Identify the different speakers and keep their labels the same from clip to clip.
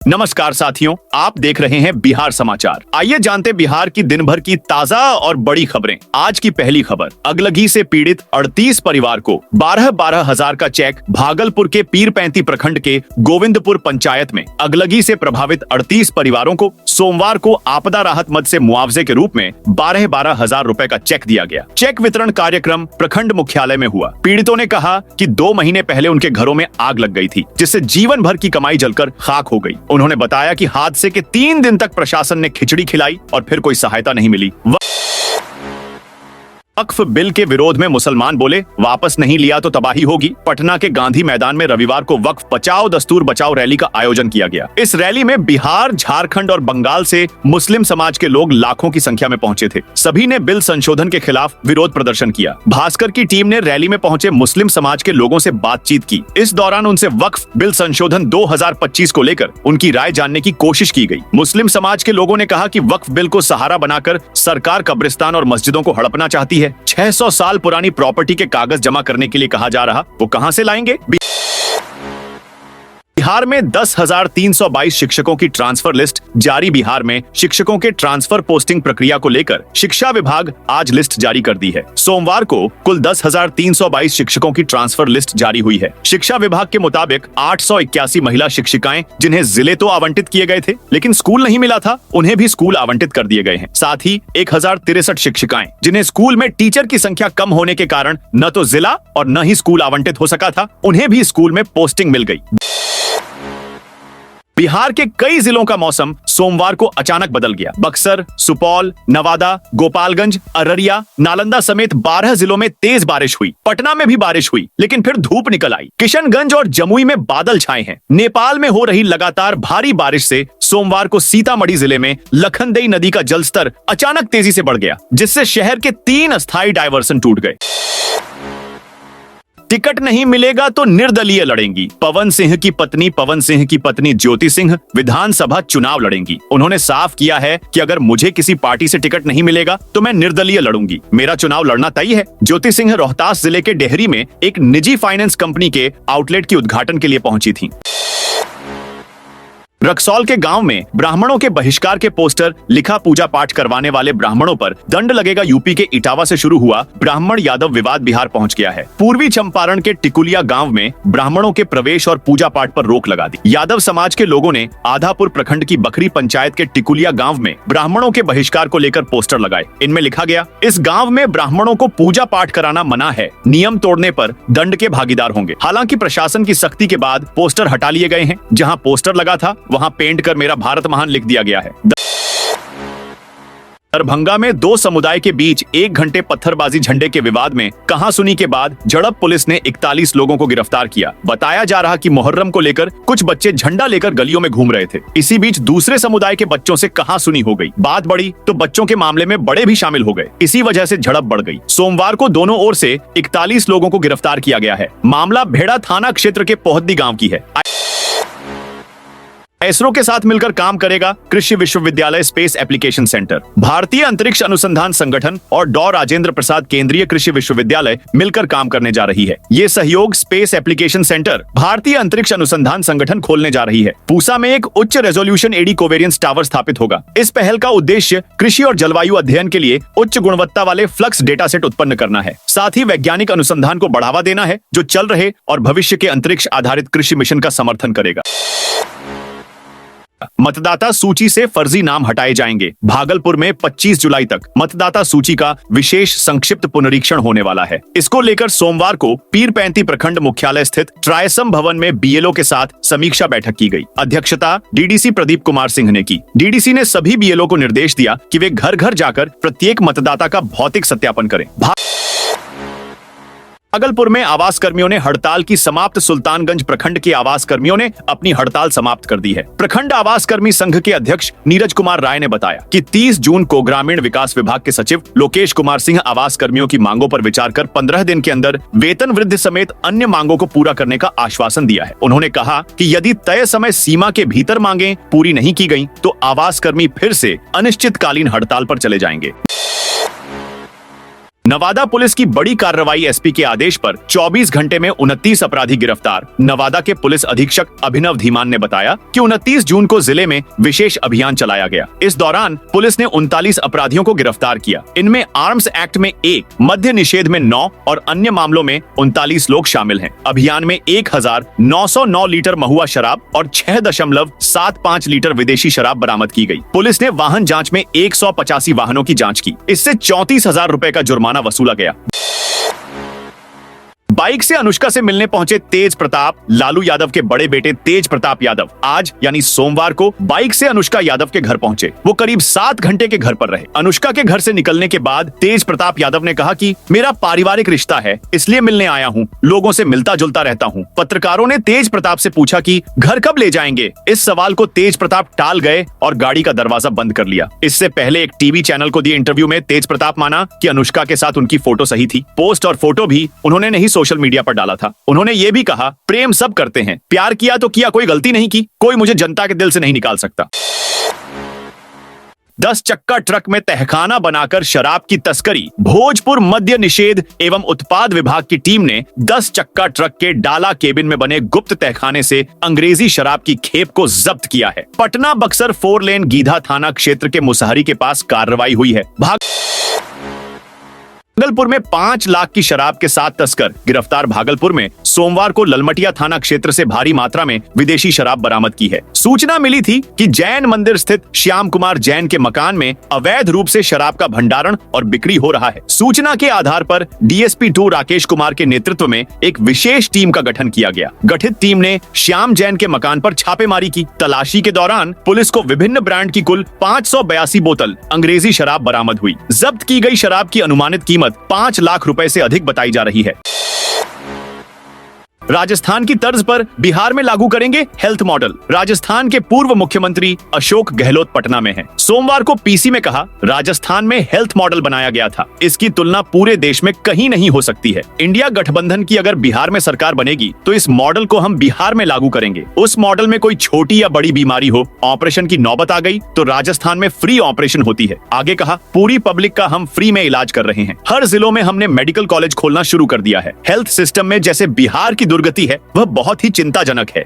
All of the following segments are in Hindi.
Speaker 1: नमस्कार साथियों, आप देख रहे हैं बिहार समाचार। आइए जानते बिहार की दिन भर की ताजा और बड़ी खबरें। आज की पहली खबर, अगलगी से पीड़ित 38 परिवार को 12-12 हजार का चेक। भागलपुर के पीरपैंती प्रखंड के गोविंदपुर पंचायत में अगलगी से प्रभावित 38 परिवारों को सोमवार को आपदा राहत मद से मुआवजे के रूप में 12-12 हजार रुपए का चेक दिया गया। चेक वितरण कार्यक्रम प्रखंड मुख्यालय में हुआ। पीड़ितों ने कहा कि 2 महीने पहले उनके घरों में आग लग गई थी, जिससे जीवन भर की कमाई जलकर खाक हो गई। उन्होंने बताया कि हादसे के 3 दिन तक प्रशासन ने खिचड़ी खिलाई और फिर कोई सहायता नहीं मिली। वक्फ बिल के विरोध में मुसलमान बोले, वापस नहीं लिया तो तबाही होगी। पटना के गांधी मैदान में रविवार को वक्फ बचाओ दस्तूर बचाओ रैली का आयोजन किया गया। इस रैली में बिहार, झारखंड और बंगाल से मुस्लिम समाज के लोग लाखों की संख्या में पहुंचे थे। सभी ने बिल संशोधन के खिलाफ विरोध प्रदर्शन किया। भास्कर की टीम ने रैली में पहुंचे मुस्लिम समाज के लोगों से बातचीत की। इस दौरान उनसे वक्फ बिल संशोधन 2025 को लेकर उनकी राय जानने की कोशिश की गई। मुस्लिम समाज के लोगों ने कहा कि वक्फ बिल को सहारा बनाकर सरकार कब्रिस्तान और मस्जिदों को हड़पना चाहती है। 600 साल पुरानी प्रॉपर्टी के कागज जमा करने के लिए कहा जा रहा, वो कहां से लाएंगे? बिहार में 10,322 शिक्षकों की ट्रांसफर लिस्ट जारी। बिहार में शिक्षकों के ट्रांसफर पोस्टिंग प्रक्रिया को लेकर शिक्षा विभाग आज लिस्ट जारी कर दी है। सोमवार को कुल 10,322 शिक्षकों की ट्रांसफर लिस्ट जारी हुई है। शिक्षा विभाग के मुताबिक 881 महिला शिक्षिकाएं, जिन्हें जिले तो आवंटित किए गए थे लेकिन स्कूल नहीं मिला था, उन्हें भी स्कूल आवंटित कर दिए गए हैं। साथ ही 1063 शिक्षिकाएं, जिन्हें स्कूल में टीचर की संख्या कम होने के कारण न तो जिला और न ही स्कूल आवंटित हो सका था, उन्हें भी स्कूल में पोस्टिंग मिल गई। बिहार के कई जिलों का मौसम सोमवार को अचानक बदल गया। बक्सर, सुपौल, नवादा, गोपालगंज, अररिया, नालंदा समेत 12 जिलों में तेज बारिश हुई। पटना में भी बारिश हुई, लेकिन फिर धूप निकल आई। किशनगंज और जमुई में बादल छाए हैं। नेपाल में हो रही लगातार भारी बारिश से सोमवार को सीतामढ़ी जिले में लखनदेई नदी का जलस्तर अचानक तेजी से बढ़ गया, जिससे शहर के 3 अस्थायी डायवर्सन टूट गए। टिकट नहीं मिलेगा तो निर्दलीय लड़ेंगी। पवन सिंह की पत्नी ज्योति सिंह विधानसभा चुनाव लड़ेंगी। उन्होंने साफ किया है कि अगर मुझे किसी पार्टी से टिकट नहीं मिलेगा तो मैं निर्दलीय लड़ूंगी। मेरा चुनाव लड़ना तय है। ज्योति सिंह रोहतास जिले के डेहरी में एक निजी फाइनेंस कंपनी के आउटलेट की उद्घाटन के लिए पहुंची थी। रक्सौल के गांव में ब्राह्मणों के बहिष्कार के पोस्टर लिखा पूजा पाठ करवाने वाले ब्राह्मणों पर दंड लगेगा। यूपी के इटावा से शुरू हुआ ब्राह्मण यादव विवाद बिहार पहुंच गया है। पूर्वी चंपारण के टिकुलिया गांव में ब्राह्मणों के प्रवेश और पूजा पाठ पर रोक लगा दी। यादव समाज के लोगों ने आधापुर प्रखंड की बखरी पंचायत के टिकुलिया गांव में ब्राह्मणों के बहिष्कार को लेकर पोस्टर लगाए। इनमें लिखा गया, इस गाँव में ब्राह्मणों को पूजा पाठ कराना मना है, नियम तोड़ने पर दंड के भागीदार होंगे। हालांकि प्रशासन की सख्ती के बाद पोस्टर हटा लिए गए हैं। जहाँ पोस्टर लगा था वहां पेंट कर मेरा भारत महान लिख दिया गया है। दरभंगा में 2 समुदाय के बीच 1 घंटे पत्थरबाजी झंडे के विवाद में कहासुनी के बाद झड़प पुलिस ने 41 लोगों को गिरफ्तार किया। बताया जा रहा कि मुहर्रम को लेकर कुछ बच्चे झंडा लेकर गलियों में घूम रहे थे। इसी बीच दूसरे समुदाय के बच्चों से कहासुनी हो गई। बात बढ़ी तो बच्चों के मामले में बड़े भी शामिल हो गए। इसी वजह से झड़प बढ़ गई। सोमवार को दोनों ओर से 41 लोगों को गिरफ्तार किया गया है। मामला भेड़ा थाना क्षेत्र के पोहद्दी गाँव की है। इसरो के साथ मिलकर काम करेगा कृषि विश्वविद्यालय स्पेस एप्लीकेशन सेंटर। भारतीय अंतरिक्ष अनुसंधान संगठन और डॉ राजेंद्र प्रसाद केंद्रीय कृषि विश्वविद्यालय मिलकर काम करने जा रही है। ये सहयोग स्पेस एप्लीकेशन सेंटर भारतीय अंतरिक्ष अनुसंधान संगठन खोलने जा रही है। पूसा में एक उच्च रेजोल्यूशन एडी कोवेरियंस टावर स्थापित होगा। इस पहल का उद्देश्य कृषि और जलवायु अध्ययन के लिए उच्च गुणवत्ता वाले फ्लक्स डेटा सेट उत्पन्न करना है। साथ ही वैज्ञानिक अनुसंधान को बढ़ावा देना है, जो चल रहे और भविष्य के अंतरिक्ष आधारित कृषि मिशन का समर्थन करेगा। मतदाता सूची से फर्जी नाम हटाए जाएंगे। भागलपुर में 25 जुलाई तक मतदाता सूची का विशेष संक्षिप्त पुनरीक्षण होने वाला है। इसको लेकर सोमवार को पीरपैंती प्रखंड मुख्यालय स्थित ट्रायसम भवन में बीएलओ के साथ समीक्षा बैठक की गई। अध्यक्षता डीडीसी प्रदीप कुमार सिंह ने की। डीडीसी ने सभी बीएलओ को निर्देश दिया कि वे घर घर जाकर प्रत्येक मतदाता का भौतिक सत्यापन करें। भागलपुर में आवास कर्मियों ने हड़ताल की समाप्त। सुल्तानगंज प्रखंड के आवास कर्मियों ने अपनी हड़ताल समाप्त कर दी है। प्रखंड आवास कर्मी संघ के अध्यक्ष नीरज कुमार राय ने बताया कि 30 जून को ग्रामीण विकास विभाग के सचिव लोकेश कुमार सिंह आवास कर्मियों की मांगों पर विचार कर 15 दिन के अंदर वेतन वृद्धि समेत अन्य मांगों को पूरा करने का आश्वासन दिया है। उन्होंने कहा कि यदि तय समय सीमा के भीतर मांगे पूरी नहीं की गई तो आवास कर्मी फिर से अनिश्चितकालीन हड़ताल पर चले जाएंगे। नवादा पुलिस की बड़ी कार्रवाई। एसपी के आदेश पर 24 घंटे में 29 अपराधी गिरफ्तार। नवादा के पुलिस अधीक्षक अभिनव धीमान ने बताया कि 29 जून को जिले में विशेष अभियान चलाया गया। इस दौरान पुलिस ने 39 अपराधियों को गिरफ्तार किया। इनमें आर्म्स एक्ट में 1, मद्य निषेध में 9 और अन्य मामलों में 39 लोग शामिल हैं। अभियान में 1909 लीटर महुआ शराब और 6.75 लीटर विदेशी शराब बरामद की गई। पुलिस ने वाहन जांच में 185 वाहनों की जांच की। इससे 34,000 रुपए का जुर्माना वसूला गया। बाइक से अनुष्का से मिलने पहुंचे तेज प्रताप। लालू यादव के बड़े बेटे तेज प्रताप यादव आज यानी सोमवार को बाइक से अनुष्का यादव के घर पहुंचे। वो करीब 7 घंटे के घर पर रहे। अनुष्का के घर से निकलने के बाद तेज प्रताप यादव ने कहा कि मेरा पारिवारिक रिश्ता है, इसलिए मिलने आया हूं, लोगों से मिलता जुलता रहता हूं। पत्रकारों ने तेज प्रताप से पूछा कि घर कब ले जाएंगे। इस सवाल को तेज प्रताप टाल गए और गाड़ी का दरवाजा बंद कर लिया। इससे पहले एक टीवी चैनल को दिए इंटरव्यू में तेज प्रताप माना कि अनुष्का के साथ उनकी फोटो सही थी। पोस्ट और फोटो भी उन्होंने नहीं सोशल मीडिया पर डाला था। उन्होंने ये भी कहा, प्रेम सब करते हैं, प्यार किया तो किया, कोई गलती नहीं की, कोई मुझे जनता के दिल से नहीं निकाल सकता। 10 चक्का ट्रक में तहखाना बनाकर शराब की तस्करी। भोजपुर मद्य निषेध एवं उत्पाद विभाग की टीम ने 10 चक्का ट्रक के डाला केबिन में बने गुप्त तहखाने से अंग्रेजी शराब की खेप को जब्त किया है। पटना बक्सर 4 लेन गीधा थाना क्षेत्र के मुसहरी के पास कार्रवाई हुई है। भागलपुर में 5 लाख की शराब के साथ तस्कर गिरफ्तार। भागलपुर में सोमवार को ललमटिया थाना क्षेत्र से भारी मात्रा में विदेशी शराब बरामद की है। सूचना मिली थी कि जैन मंदिर स्थित श्याम कुमार जैन के मकान में अवैध रूप से शराब का भंडारण और बिक्री हो रहा है। सूचना के आधार पर डीएसपी 2 राकेश कुमार के नेतृत्व में एक विशेष टीम का गठन किया गया। गठित टीम ने श्याम जैन के मकान पर छापेमारी की। तलाशी के दौरान पुलिस को विभिन्न ब्रांड की कुल 582 बोतल अंग्रेजी शराब बरामद हुई। जब्त की गई शराब की अनुमानित कीमत 5 लाख रुपए से अधिक बताई जा रही है। राजस्थान की तर्ज पर बिहार में लागू करेंगे हेल्थ मॉडल। राजस्थान के पूर्व मुख्यमंत्री अशोक गहलोत पटना में हैं। सोमवार को पीसी में कहा, राजस्थान में हेल्थ मॉडल बनाया गया था, इसकी तुलना पूरे देश में कहीं नहीं हो सकती है। इंडिया गठबंधन की अगर बिहार में सरकार बनेगी तो इस मॉडल को हम बिहार में लागू करेंगे। उस मॉडल में कोई छोटी या बड़ी बीमारी हो, ऑपरेशन की नौबत आ गई तो राजस्थान में फ्री ऑपरेशन होती है। आगे कहा, पूरी पब्लिक का हम फ्री में इलाज कर रहे हैं। हर जिलों में हमने मेडिकल कॉलेज खोलना शुरू कर दिया है। हेल्थ सिस्टम में जैसे बिहार की दुर्गति है वह बहुत ही चिंताजनक है।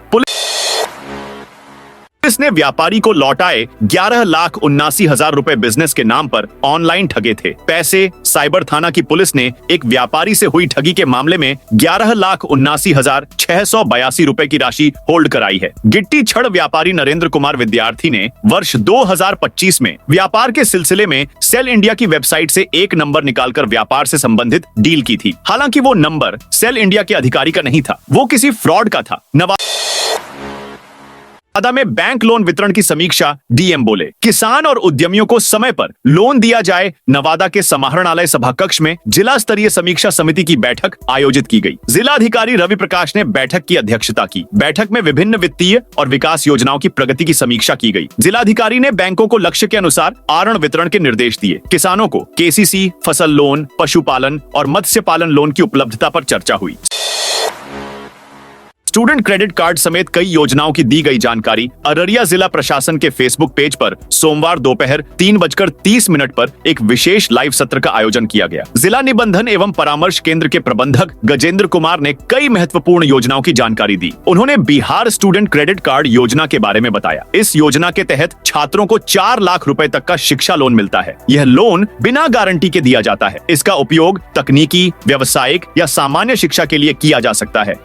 Speaker 1: पुलिस ने व्यापारी को लौटाए 11,79,000 रुपए बिजनेस के नाम पर ऑनलाइन ठगे थे। पैसे साइबर थाना की पुलिस ने एक व्यापारी से हुई ठगी के मामले में 11,79,682 रुपए की राशि होल्ड कराई है। गिट्टी छड़ व्यापारी नरेंद्र कुमार विद्यार्थी ने वर्ष 2025 में व्यापार के सिलसिले में सेल इंडिया की वेबसाइट से एक नंबर निकालकर व्यापार से संबंधित डील की थी। हालांकि वो नंबर सेल इंडिया के अधिकारी का नहीं था, वो किसी फ्रॉड का था। नवादा में बैंक लोन वितरण की समीक्षा। डीएम बोले, किसान और उद्यमियों को समय पर लोन दिया जाए। नवादा के समाहरणालय सभा कक्ष में जिला स्तरीय समीक्षा समिति की बैठक आयोजित की गई। जिलाधिकारी रवि प्रकाश ने बैठक की अध्यक्षता की। बैठक में विभिन्न वित्तीय और विकास योजनाओं की प्रगति की समीक्षा की गई। जिलाधिकारी ने बैंकों को लक्ष्य के अनुसार आरण वितरण के निर्देश दिए। किसानों को केसीसी, फसल लोन, पशुपालन और मत्स्य पालन लोन की उपलब्धता पर चर्चा हुई। स्टूडेंट क्रेडिट कार्ड समेत कई योजनाओं की दी गई जानकारी। अररिया जिला प्रशासन के फेसबुक पेज पर सोमवार दोपहर 3:30 पर एक विशेष लाइव सत्र का आयोजन किया गया। जिला निबंधन एवं परामर्श केंद्र के प्रबंधक गजेंद्र कुमार ने कई महत्वपूर्ण योजनाओं की जानकारी दी। उन्होंने बिहार स्टूडेंट क्रेडिट कार्ड योजना के बारे में बताया। इस योजना के तहत छात्रों को 4 लाख रुपए तक का शिक्षा लोन मिलता है। यह लोन बिना गारंटी के दिया जाता है। इसका उपयोग तकनीकी, व्यावसायिक या सामान्य शिक्षा के लिए किया जा सकता है।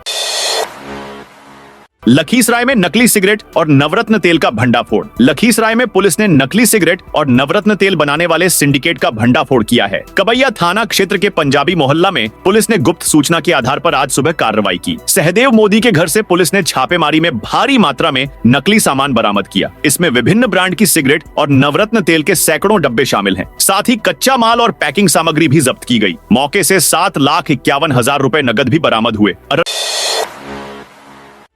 Speaker 1: लखीसराय में नकली सिगरेट और नवरत्न तेल का भंडाफोड़। लखीसराय में पुलिस ने नकली सिगरेट और नवरत्न तेल बनाने वाले सिंडिकेट का भंडाफोड़ किया है। कबैया थाना क्षेत्र के पंजाबी मोहल्ला में पुलिस ने गुप्त सूचना के आधार पर आज सुबह कार्रवाई की। सहदेव मोदी के घर से पुलिस ने छापेमारी में भारी मात्रा में नकली सामान बरामद किया। इसमें विभिन्न ब्रांड की सिगरेट और नवरत्न तेल के सैकड़ों डब्बे शामिल हैं। साथ ही कच्चा माल और पैकिंग सामग्री भी जब्त की गई। मौके से 7,51,000 रुपए नकद भी बरामद हुए।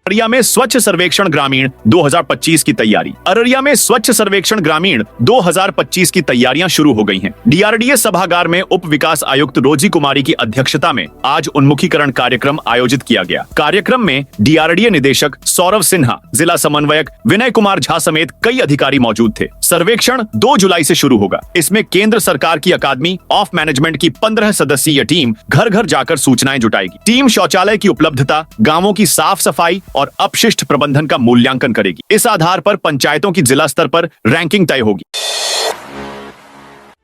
Speaker 1: अररिया में स्वच्छ सर्वेक्षण ग्रामीण 2025 की तैयारी। अररिया में स्वच्छ सर्वेक्षण ग्रामीण 2025 की तैयारियां शुरू हो गई हैं। डीआरडीए सभागार में उप विकास आयुक्त रोजी कुमारी की अध्यक्षता में आज उन्मुखीकरण कार्यक्रम आयोजित किया गया। कार्यक्रम में डीआरडीए निदेशक सौरभ सिन्हा, जिला समन्वयक विनय कुमार झा समेत कई अधिकारी मौजूद थे। सर्वेक्षण 2 जुलाई से शुरू होगा। इसमें केंद्र सरकार की अकादमी ऑफ मैनेजमेंट की 15 सदस्यीय टीम घर घर जाकर सूचनाएं जुटाएगी। टीम शौचालय की उपलब्धता, गांवों की साफ सफाई और अपशिष्ट प्रबंधन का मूल्यांकन करेगी। इस आधार पर पंचायतों की जिला स्तर पर रैंकिंग तय होगी।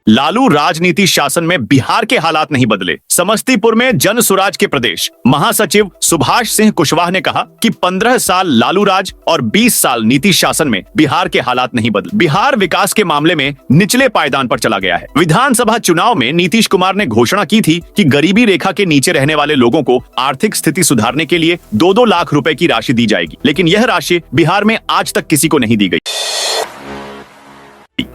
Speaker 1: लालू राजनीति शासन में बिहार के हालात नहीं बदले। समस्तीपुर में जन सुराज के प्रदेश महासचिव सुभाष सिंह कुशवाहा ने कहा कि 15 साल लालू राज और 20 साल नीतीश शासन में बिहार के हालात नहीं बदले। बिहार विकास के मामले में निचले पायदान पर चला गया है। विधानसभा चुनाव में नीतीश कुमार ने घोषणा की थी कि गरीबी रेखा के नीचे रहने वाले लोगों को आर्थिक स्थिति सुधारने के लिए 2-2 लाख रुपए की राशि दी जाएगी, लेकिन यह राशि बिहार में आज तक किसी को नहीं दी गई।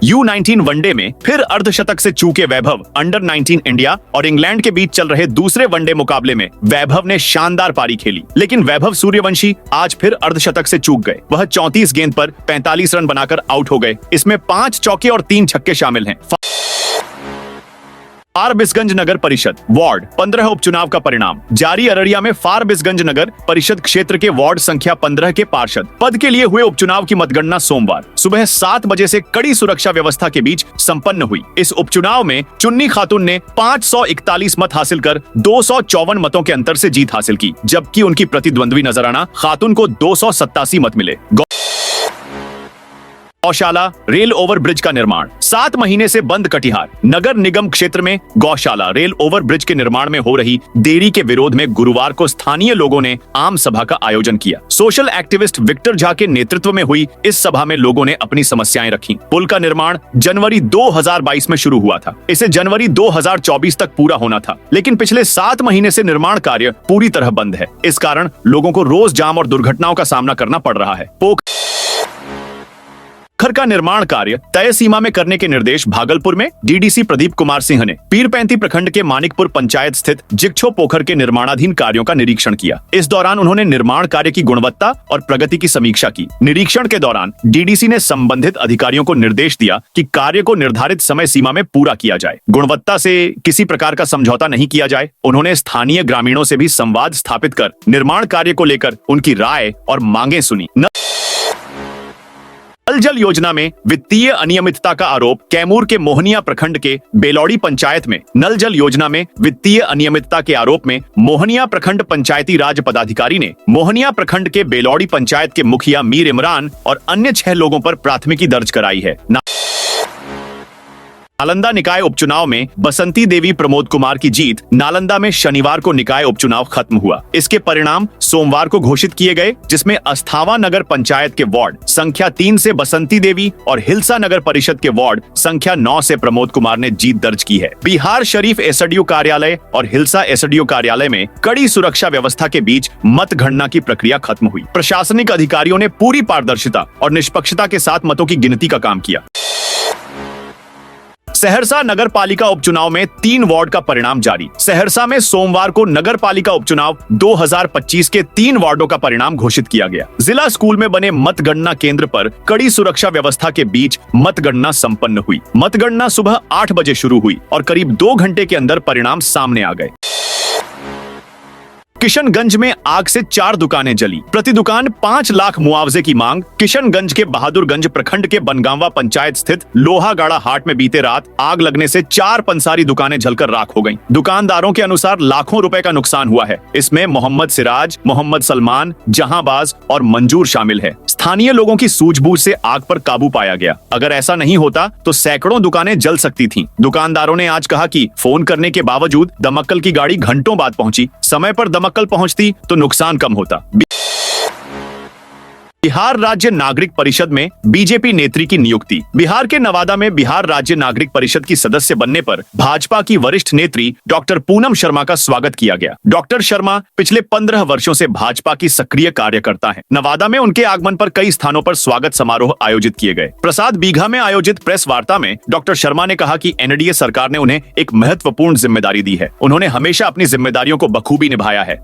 Speaker 1: U19 वनडे में फिर अर्धशतक से चूके वैभव। अंडर 19 इंडिया और इंग्लैंड के बीच चल रहे दूसरे वनडे मुकाबले में वैभव ने शानदार पारी खेली, लेकिन वैभव सूर्यवंशी आज फिर अर्धशतक से चूक गए। वह 34 गेंद पर 45 रन बनाकर आउट हो गए। इसमें 5 चौके और 3 छक्के शामिल हैं। फारबिसगंज नगर परिषद वार्ड 15 उपचुनाव का परिणाम जारी। अररिया में फारबिसगंज नगर परिषद क्षेत्र के वार्ड संख्या 15 के पार्षद पद के लिए हुए उपचुनाव की मतगणना सोमवार सुबह 7 बजे से कड़ी सुरक्षा व्यवस्था के बीच संपन्न हुई। इस उपचुनाव में चुन्नी खातून ने 541 मत हासिल कर 254 मतों के अंतर से जीत हासिल की, जबकि उनकी प्रतिद्वंद्वी नजराना खातून को 287 मत मिले। गौशाला रेल ओवर ब्रिज का निर्माण 7 महीने से बंद। कटिहार नगर निगम क्षेत्र में गौशाला रेल ओवर ब्रिज के निर्माण में हो रही देरी के विरोध में गुरुवार को स्थानीय लोगों ने आम सभा का आयोजन किया। सोशल एक्टिविस्ट विक्टर झा के नेतृत्व में हुई इस सभा में लोगों ने अपनी समस्याएं रखी। पुल का निर्माण जनवरी 2022 में शुरू हुआ था। इसे जनवरी 2024 तक पूरा होना था, लेकिन पिछले 7 महीने से निर्माण कार्य पूरी तरह बंद है। इस कारण लोगों को रोज जाम और दुर्घटनाओं का सामना करना पड़ रहा है। पोखर का निर्माण कार्य तय सीमा में करने के निर्देश भागलपुर में डीडीसी प्रदीप कुमार सिंह ने पीरपैंती प्रखंड के मानिकपुर पंचायत स्थित जिगछो पोखर के निर्माणाधीन कार्यों का निरीक्षण किया। इस दौरान उन्होंने निर्माण कार्य की गुणवत्ता और प्रगति की समीक्षा की। निरीक्षण के दौरान डीडीसी ने संबंधित अधिकारियों को निर्देश दिया कि कार्य को निर्धारित समय सीमा में पूरा किया जाए, गुणवत्ता से किसी प्रकार का समझौता नहीं किया जाए। उन्होंने स्थानीय ग्रामीणों से भी संवाद स्थापित कर निर्माण कार्य को लेकर उनकी राय और मांगे सुनी। नल जल योजना में वित्तीय अनियमितता का आरोप। कैमूर के मोहनिया प्रखंड के बेलौड़ी पंचायत में नल जल योजना में वित्तीय अनियमितता के आरोप में मोहनिया प्रखंड पंचायती राज पदाधिकारी ने मोहनिया प्रखंड के बेलौड़ी पंचायत के मुखिया मीर इमरान और अन्य 6 लोगों पर प्राथमिकी दर्ज कराई है। नालंदा निकाय उपचुनाव में बसंती देवी प्रमोद कुमार की जीत। नालंदा में शनिवार को निकाय उपचुनाव खत्म हुआ। इसके परिणाम सोमवार को घोषित किए गए, जिसमें अस्थावा नगर पंचायत के वार्ड संख्या 3 से बसंती देवी और हिलसा नगर परिषद के वार्ड संख्या 9 से प्रमोद कुमार ने जीत दर्ज की है। बिहार शरीफ एसडीओ कार्यालय और हिलसा एसडीओ कार्यालय में कड़ी सुरक्षा व्यवस्था के बीच मतगणना की प्रक्रिया खत्म हुई। प्रशासनिक अधिकारियों ने पूरी पारदर्शिता और निष्पक्षता के साथ मतों की गिनती का काम किया। सहरसा नगर पालिका उपचुनाव में 3 वार्ड का परिणाम जारी। सहरसा में सोमवार को नगर पालिका उपचुनाव 2025 के 3 वार्डों का परिणाम घोषित किया गया। जिला स्कूल में बने मतगणना केंद्र पर कड़ी सुरक्षा व्यवस्था के बीच मतगणना संपन्न हुई। मतगणना सुबह 8 बजे शुरू हुई और करीब 2 घंटे के अंदर परिणाम सामने आ गए। किशनगंज में आग से 4 दुकानें जली। प्रति दुकान 5 लाख मुआवजे की मांग। किशनगंज के बहादुरगंज प्रखंड के बनगांवा पंचायत स्थित लोहागाड़ा हाट में बीते रात आग लगने से 4 पंसारी दुकानें जलकर राख हो गईं। दुकानदारों के अनुसार लाखों रुपए का नुकसान हुआ है। इसमें मोहम्मद सिराज, मोहम्मद सलमान, जहांबाज और मंजूर शामिल है। स्थानीय लोगों की सूझबूझ से आग पर काबू पाया गया। अगर ऐसा नहीं होता तो सैकड़ों दुकानें जल सकती थीं। दुकानदारों ने आज कहा कि फोन करने के बावजूद दमकल की गाड़ी घंटों बाद पहुंची। समय पर दमकल पहुंचती तो नुकसान कम होता। बिहार राज्य नागरिक परिषद में बीजेपी नेत्री की नियुक्ति। बिहार के नवादा में बिहार राज्य नागरिक परिषद की सदस्य बनने पर भाजपा की वरिष्ठ नेत्री डॉक्टर पूनम शर्मा का स्वागत किया गया। डॉक्टर शर्मा पिछले 15 वर्षों से भाजपा की सक्रिय कार्यकर्ता हैं। नवादा में उनके आगमन पर कई स्थानों पर स्वागत समारोह आयोजित किए गए। प्रसाद बीघा में आयोजित प्रेस वार्ता में डॉक्टर शर्मा ने कहा कि एनडीए सरकार ने उन्हें एक महत्वपूर्ण जिम्मेदारी दी है। उन्होंने हमेशा अपनी जिम्मेदारियों को बखूबी निभाया है।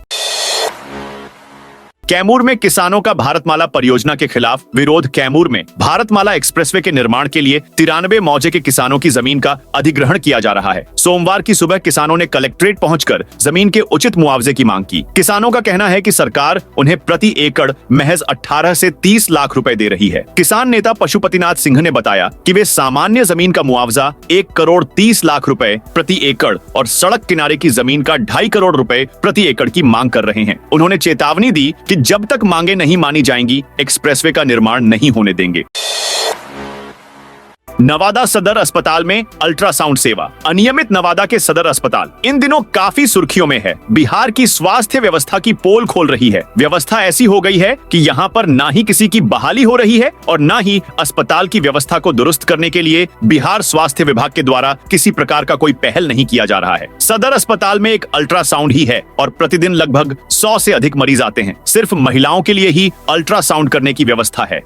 Speaker 1: कैमूर में किसानों का भारतमाला परियोजना के खिलाफ विरोध। कैमूर में भारतमाला एक्सप्रेसवे के निर्माण के लिए 93 मौजे के किसानों की जमीन का अधिग्रहण किया जा रहा है। सोमवार की सुबह किसानों ने कलेक्ट्रेट पहुंचकर जमीन के उचित मुआवजे की मांग की। किसानों का कहना है कि सरकार उन्हें प्रति एकड़ महज 18 से 30 लाख रुपए दे रही है। किसान नेता पशुपतिनाथ सिंह ने बताया कि वे सामान्य जमीन का मुआवजा 1 करोड़ 30 लाख रुपए प्रति एकड़ और सड़क किनारे की जमीन का 2.5 करोड़ रुपए प्रति एकड़ की मांग कर रहे हैं। उन्होंने चेतावनी दी कि जब तक मांगे नहीं मानी जाएंगी, एक्सप्रेसवे का निर्माण नहीं होने देंगे। नवादा सदर अस्पताल में अल्ट्रासाउंड सेवा। अनियमित नवादा के सदर अस्पताल इन दिनों काफी सुर्खियों में है। बिहार की स्वास्थ्य व्यवस्था की पोल खोल रही है। व्यवस्था ऐसी हो गई है कि यहाँ पर ना ही किसी की बहाली हो रही है और ना ही अस्पताल की व्यवस्था को दुरुस्त करने के लिए बिहार स्वास्थ्य विभाग के द्वारा किसी प्रकार का कोई पहल नहीं किया जा रहा है। सदर अस्पताल में एक अल्ट्रासाउंड ही है और प्रतिदिन लगभग 100 से अधिक मरीज आते हैं। सिर्फ महिलाओं के लिए ही अल्ट्रासाउंड करने की व्यवस्था है।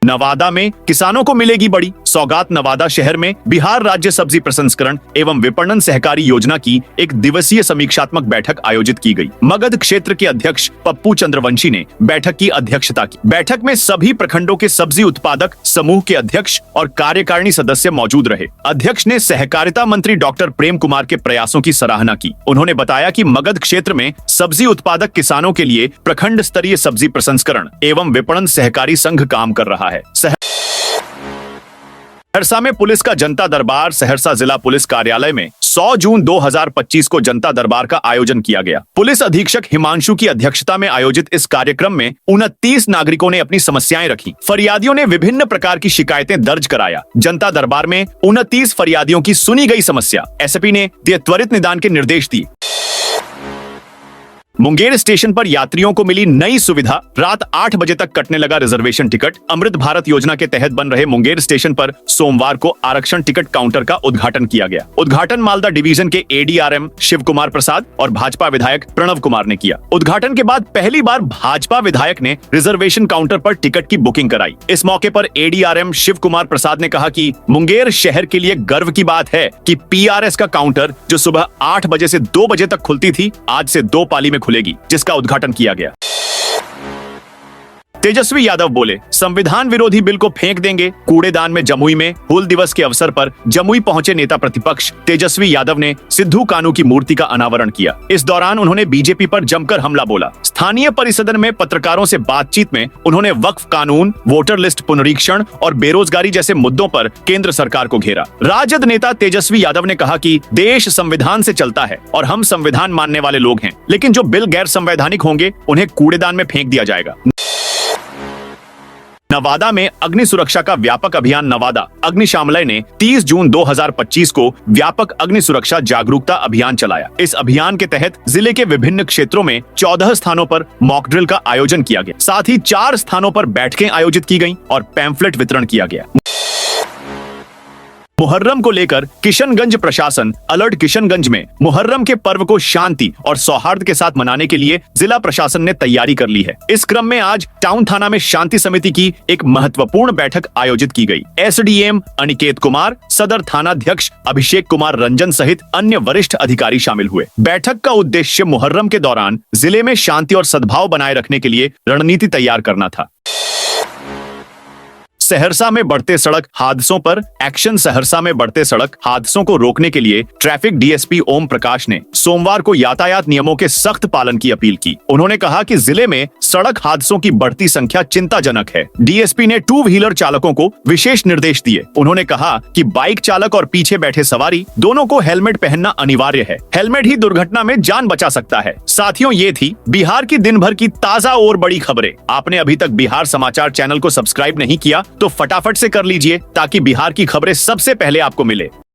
Speaker 1: नवादा में किसानों को मिलेगी बड़ी सौगात। नवादा शहर में बिहार राज्य सब्जी प्रसंस्करण एवं विपणन सहकारी योजना की एक दिवसीय समीक्षात्मक बैठक आयोजित की गई। मगध क्षेत्र के अध्यक्ष पप्पू चंद्रवंशी ने बैठक की अध्यक्षता की। बैठक में सभी प्रखंडों के सब्जी उत्पादक समूह के अध्यक्ष और कार्यकारिणी सदस्य मौजूद रहे। अध्यक्ष ने सहकारिता मंत्री डॉक्टर प्रेम कुमार के प्रयासों की सराहना की। उन्होंने बताया कि मगध क्षेत्र में सब्जी उत्पादक किसानों के लिए प्रखंड स्तरीय सब्जी प्रसंस्करण एवं विपणन सहकारी संघ काम कर रहा है। सहरसा में पुलिस का जनता दरबार। सहरसा जिला पुलिस कार्यालय में 100 जून 2025 को जनता दरबार का आयोजन किया गया। पुलिस अधीक्षक हिमांशु की अध्यक्षता में आयोजित इस कार्यक्रम में 29 नागरिकों ने अपनी समस्याएं रखी। फरियादियों ने विभिन्न प्रकार की शिकायतें दर्ज कराया। जनता दरबार में 29 फरियादियों की सुनी गई समस्या। एसपी ने दिए त्वरित निदान के निर्देश दिए। मुंगेर स्टेशन पर यात्रियों को मिली नई सुविधा। रात 8 बजे तक कटने लगा रिजर्वेशन टिकट। अमृत भारत योजना के तहत बन रहे मुंगेर स्टेशन पर सोमवार को आरक्षण टिकट काउंटर का उद्घाटन किया गया। उद्घाटन मालदा डिवीजन के एडीआरएम शिव कुमार प्रसाद और भाजपा विधायक प्रणव कुमार ने किया। उद्घाटन के बाद पहली बार भाजपा विधायक ने रिजर्वेशन काउंटर पर टिकट की बुकिंग कराई। इस मौके पर एडीआरएम शिव कुमार प्रसाद ने कहा कि मुंगेर शहर के लिए गर्व की बात है कि पीआरएस का काउंटर जो सुबह 8 बजे से 2 बजे तक खुलती थी, आज से 2 पाली में खुलेगी, जिसका उद्घाटन किया गया। तेजस्वी यादव बोले, संविधान विरोधी बिल को फेंक देंगे। कूड़ेदान में जमुई में हूल दिवस के अवसर पर जमुई पहुंचे नेता प्रतिपक्ष तेजस्वी यादव ने सिद्धू कानू की मूर्ति का अनावरण किया। इस दौरान उन्होंने बीजेपी पर जमकर हमला बोला। स्थानीय परिसदन में पत्रकारों से बातचीत में उन्होंने वक्फ कानून, वोटर लिस्ट पुनरीक्षण और बेरोजगारी जैसे मुद्दों पर केंद्र सरकार को घेरा। राजद नेता तेजस्वी यादव ने कहा कि देश संविधान से चलता है और हम संविधान मानने वाले लोग हैं, लेकिन जो बिल गैर संवैधानिक होंगे उन्हें कूड़ेदान में फेंक दिया जाएगा। नवादा में अग्नि सुरक्षा का व्यापक अभियान। नवादा अग्निशामलय ने 30 जून 2025 को व्यापक अग्नि सुरक्षा जागरूकता अभियान चलाया। इस अभियान के तहत जिले के विभिन्न क्षेत्रों में 14 स्थानों पर मॉक ड्रिल का आयोजन किया गया। साथ ही 4 स्थानों पर बैठकें आयोजित की गईं और पैम्फलेट वितरण किया गया। मुहर्रम को लेकर किशनगंज प्रशासन अलर्ट। किशनगंज में मुहर्रम के पर्व को शांति और सौहार्द के साथ मनाने के लिए जिला प्रशासन ने तैयारी कर ली है। इस क्रम में आज टाउन थाना में शांति समिति की एक महत्वपूर्ण बैठक आयोजित की गई। एसडीएम अनिकेत कुमार, सदर थानाध्यक्ष अभिषेक कुमार रंजन सहित अन्य वरिष्ठ अधिकारी शामिल हुए। बैठक का उद्देश्य मुहर्रम के दौरान जिले में शांति और सद्भाव बनाए रखने के लिए रणनीति तैयार करना था। सहरसा में बढ़ते सड़क हादसों पर एक्शन। सहरसा में बढ़ते सड़क हादसों को रोकने के लिए ट्रैफिक डीएसपी ओम प्रकाश ने सोमवार को यातायात नियमों के सख्त पालन की अपील की। उन्होंने कहा कि जिले में सड़क हादसों की बढ़ती संख्या चिंताजनक है। डीएसपी ने 2 व्हीलर चालकों को विशेष निर्देश दिए। उन्होंने कहा कि बाइक चालक और पीछे बैठे सवारी दोनों को हेलमेट पहनना अनिवार्य है। हेलमेट ही दुर्घटना में जान बचा सकता है। साथियों, ये थी बिहार की दिन भर की ताजा और बड़ी खबरें। आपने अभी तक बिहार समाचार चैनल को सब्सक्राइब नहीं किया तो फटाफट से कर लीजिए ताकि बिहार की खबरें सबसे पहले आपको मिले।